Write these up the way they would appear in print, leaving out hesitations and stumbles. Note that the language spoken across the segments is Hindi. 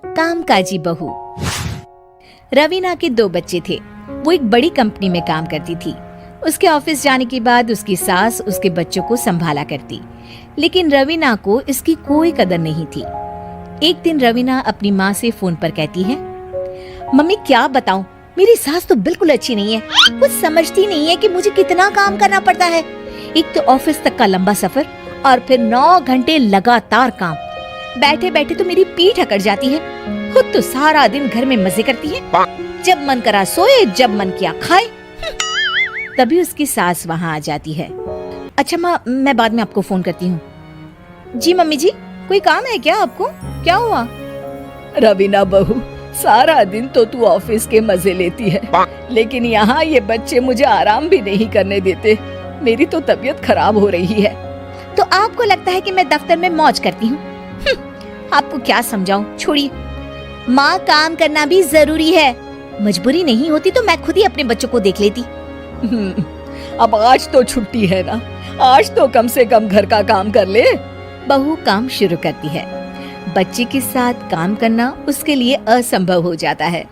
कामकाजी बहू। रवीना के 2 बच्चे थे। वो एक बड़ी कंपनी में काम करती थी। उसके ऑफिस जाने के बाद उसकी सास उसके बच्चों को संभाला करती, लेकिन रवीना को इसकी कोई कदर नहीं थी। एक दिन रवीना अपनी माँ से फोन पर कहती है, मम्मी क्या बताऊं, मेरी सास तो बिल्कुल अच्छी नहीं है। वो समझती नहीं है कि मुझे कितना काम करना पड़ता है। एक तो ऑफिस तक का लंबा सफर और फिर 9 घंटे लगातार काम। बैठे बैठे तो मेरी पीठ अकड़ जाती है। खुद तो सारा दिन घर में मजे करती है, जब मन करा सोए, जब मन किया खाए। तभी उसकी सास वहाँ आ जाती है। अच्छा माँ, मैं बाद में आपको फोन करती हूँ। जी मम्मी जी, कोई काम है क्या आपको? क्या हुआ? रवीना बहू, सारा दिन तो तू ऑफिस के मजे लेती है, लेकिन यहाँ ये बच्चे मुझे आराम भी नहीं करने देते। मेरी तो तबीयत खराब हो रही है। तो आपको लगता है कि मैं दफ्तर में मौज करती हूँ? आपको क्या समझाऊं, छोड़िए। माँ, काम करना भी जरूरी है। मजबूरी नहीं होती तो मैं खुद ही अपने बच्चों को देख लेती। अब आज तो छुट्टी है ना, आज तो कम से कम घर का काम कर ले। बहू काम शुरू करती है। बच्चे के साथ काम करना उसके लिए असंभव हो जाता है।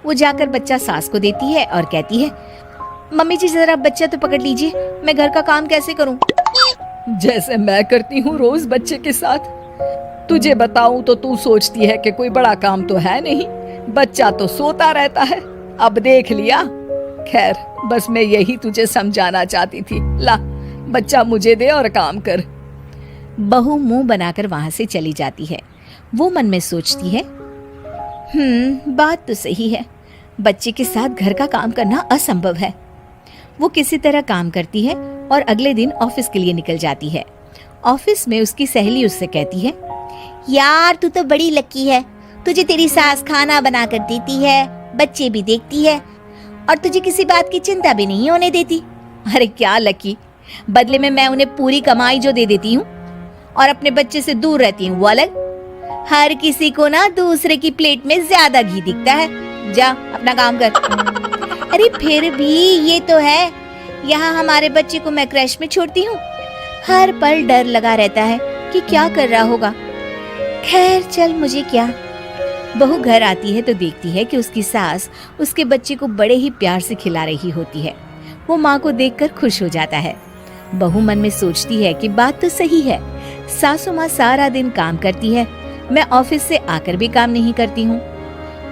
वो जाकर बच्चा सास को देती है और कहती है, मम्मी जी जरा बच्चा तो पकड़ लीजिए, मैं घर का काम कैसे करूं? जैसे मैं करती हूँ रोज बच्चे के साथ। तुझे बताऊं तो तू सोचती है कि कोई बड़ा काम तो है नहीं, बच्चा तो सोता रहता है। अब देख लिया। खैर, बस मैं यही तुझे समझाना चाहती थी। ला, बच्चा मुझे दे और काम कर। बहू मुंह बनाकर वहां से चली जाती है। वो मन में सोचती है, बात तो सही है, बच्चे के साथ घर का काम करना असंभव है। वो किसी तरह काम करती है और अगले दिन ऑफिस के लिए निकल जाती है। ऑफिस में उसकी सहेली उससे कहती है, यार तू तो बड़ी लकी है, तुझे तेरी सास खाना बना कर देती है, बच्चे भी देखती है और तुझे किसी बात की चिंता भी नहीं होने देती। अरे क्या लकी, बदले में मैं उन्हें पूरी कमाई जो दे देती हूँ और अपने बच्चे से दूर रहती हूँ वो अलग। हर किसी को ना दूसरे की प्लेट में ज्यादा घी दिखता है। जा अपना काम कर। अरे फिर भी ये तो है, यहाँ हमारे बच्चे को मैं क्रैश में छोड़ती हूँ, हर पल डर लगा रहता है कि क्या कर रहा होगा। खैर चल, मुझे क्या। बहू घर आती है तो देखती है कि उसकी सास उसके बच्चे को बड़े ही प्यार से खिला रही होती है। वो माँ को देखकर खुश हो जाता है। बहू मन में सोचती है कि बात तो सही है, सासू माँ सारा दिन काम करती है, मैं ऑफिस से आकर भी काम नहीं करती हूँ।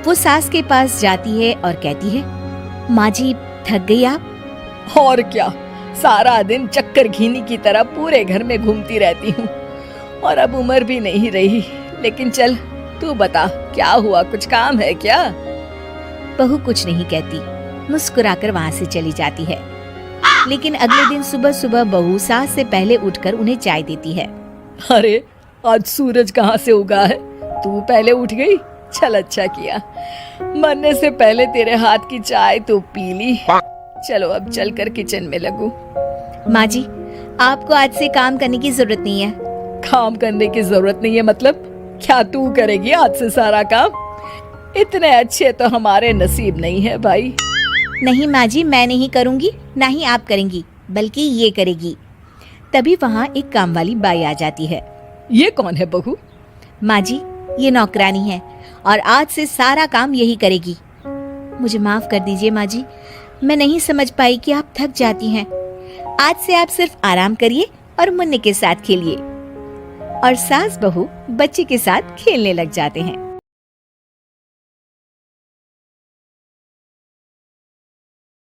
वो सास के पास जाती है और कहती है, माँ जी थक गई आप? और क्या, सारा दिन चक्कर घीनी की तरह पूरे घर में घूमती रहती हूँ और अब उम्र भी नहीं रही। लेकिन चल तू बता, क्या हुआ, कुछ काम है क्या? बहू कुछ नहीं कहती, मुस्कुराकर वहाँ से चली जाती है। लेकिन अगले दिन सुबह सुबह बहू सास से पहले उठकर उन्हें चाय देती है। अरे आज सूरज कहाँ से उगा है, तू पहले उठ गई? चल अच्छा किया, मरने से पहले तेरे हाथ की चाय तो पी ली। चलो अब चलकर किचन में लगूं। माँ जी, आपको आज से काम करने की जरूरत नहीं है। काम करने की जरूरत नहीं है मतलब? क्या तू करेगी आज से सारा काम? इतने अच्छे तो हमारे नसीब नहीं है भाई। नहीं माँ जी, मैं नहीं करूँगी, ना ही आप करेंगी, बल्कि ये करेगी। तभी वहाँ एक काम वाली बाई आ जाती है। ये कौन है बहू? माँ जी, ये नौकरानी है और आज से सारा काम यही करेगी। मुझे माफ कर दीजिए माँ जी, मैं नहीं समझ पाई कि आप थक जाती हैं। आज से आप सिर्फ आराम करिए और मुन्ने के साथ खेलिए। और सास बहू बच्चे के साथ खेलने लग जाते हैं।